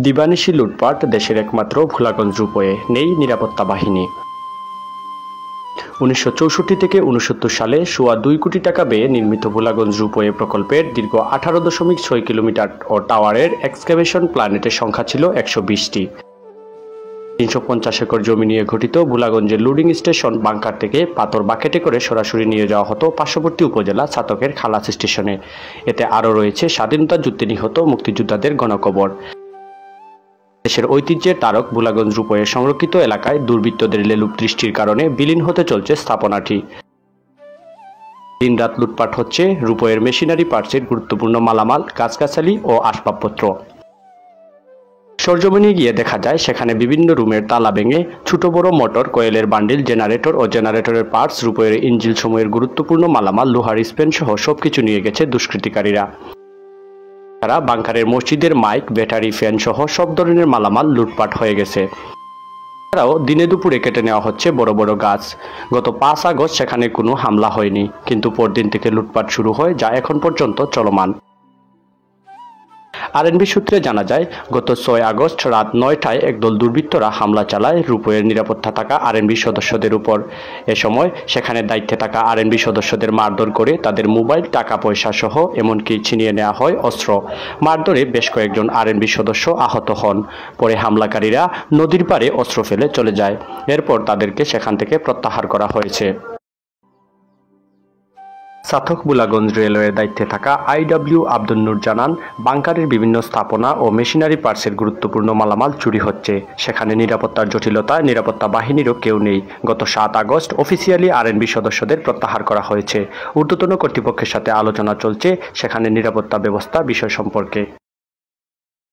দিবানিশি লুটপাট দেশের একমাত্র ভোলাগঞ্জ রূপয়ে, নেই নিরাপত্তা বাহিনী। 1964 থেকে 1969 সালে সোয়া 2 কোটি টাকা ব্যয়ে নির্মিত ভোলাগঞ্জ রূপয়ে প্রকল্পের দীর্ঘ 18.6 কিলোমিটার ও টাওয়ারের এক্সকাভেশন প্ল্যানেটের সংখ্যা ছিল 120টি। 350 একর জমি নিয়ে গঠিত ভোলাগঞ্জের লোডিং স্টেশন বাংকার থেকে পাথর বাকেটে করে সরাসরি নিয়ে যাওয়া হতো পার্শ্ববর্তী উপজেলা ছাতকের খালাস স্টেশনে। এতে আরও রয়েছে স্বাধীনতা যুদ্ধে নিহত মুক্তিযোদ্ধাদের গণকবর। দেশের ঐতিহ্যের তারক ভোলাগঞ্জ রূপয়ে সংরক্ষিত এলাকায় দুর্বৃত্তদের লেলুপ দৃষ্টির কারণে বিলীন হতে চলছে স্থাপনাটি। দিনরাত লুটপাট হচ্ছে রূপয়ের মেশিনারি পার্টসের গুরুত্বপূর্ণ মালামাল, গাছগাছালি ও আসবাবপত্র। সরজমিনে গিয়ে দেখা যায় সেখানে বিভিন্ন রুমের তালা ভেঙে ছোট বড় মোটর, কয়েলের বান্ডিল, জেনারেটর ও জেনারেটরের পার্টস, রূপয়ের ইঞ্জিল সময়ের গুরুত্বপূর্ণ মালামাল, লোহার স্পেন সহ সবকিছু নিয়ে গেছে দুষ্কৃতিকারীরা। তারা বাংকারের মসজিদের মাইক, ব্যাটারি, ফ্যান সহ সব ধরনের মালামাল লুটপাট হয়ে গেছে। এছাড়াও দিনে দুপুরে কেটে নেওয়া হচ্ছে বড় বড় গাছ। গত 5 আগস্ট সেখানে কোনো হামলা হয়নি, কিন্তু পরদিন থেকে লুটপাট শুরু হয়, যা এখন পর্যন্ত চলমান। আরএনবি সূত্রে জানা যায়, গত 6 আগস্ট রাত 9টায় একদল দুর্বৃত্তরা হামলা চালায় রূপয়ের নিরাপত্তা থাকা আরএনবি সদস্যদের উপর। এ সময় সেখানে দায়িত্বে থাকা আরএনবি সদস্যদের মারধর করে তাদের মোবাইল, টাকা পয়সা সহ এমনকি ছিনিয়ে নেওয়া হয় অস্ত্র। মারধরে বেশ কয়েকজন আরএনবি সদস্য আহত হন। পরে হামলাকারীরা নদীর পাড়ে অস্ত্র ফেলে চলে যায়। এরপর তাদেরকে সেখান থেকে প্রত্যাহার করা হয়েছে। ছাতক ভোলাগঞ্জ রেলওয়ের দায়িত্বে থাকা আইডব্লিউ আব্দুল নূর জানান, বাংকারের বিভিন্ন স্থাপনা ও মেশিনারি পার্টসের গুরুত্বপূর্ণ মালামাল চুরি হচ্ছে। সেখানে নিরাপত্তার জটিলতায় নিরাপত্তা বাহিনীরও কেউ নেই। গত 7 আগস্ট অফিসিয়ালি আরএনবি সদস্যদের প্রত্যাহার করা হয়েছে। ঊর্ধ্বতন কর্তৃপক্ষের সাথে আলোচনা চলছে সেখানে নিরাপত্তা ব্যবস্থা বিষয় সম্পর্কে।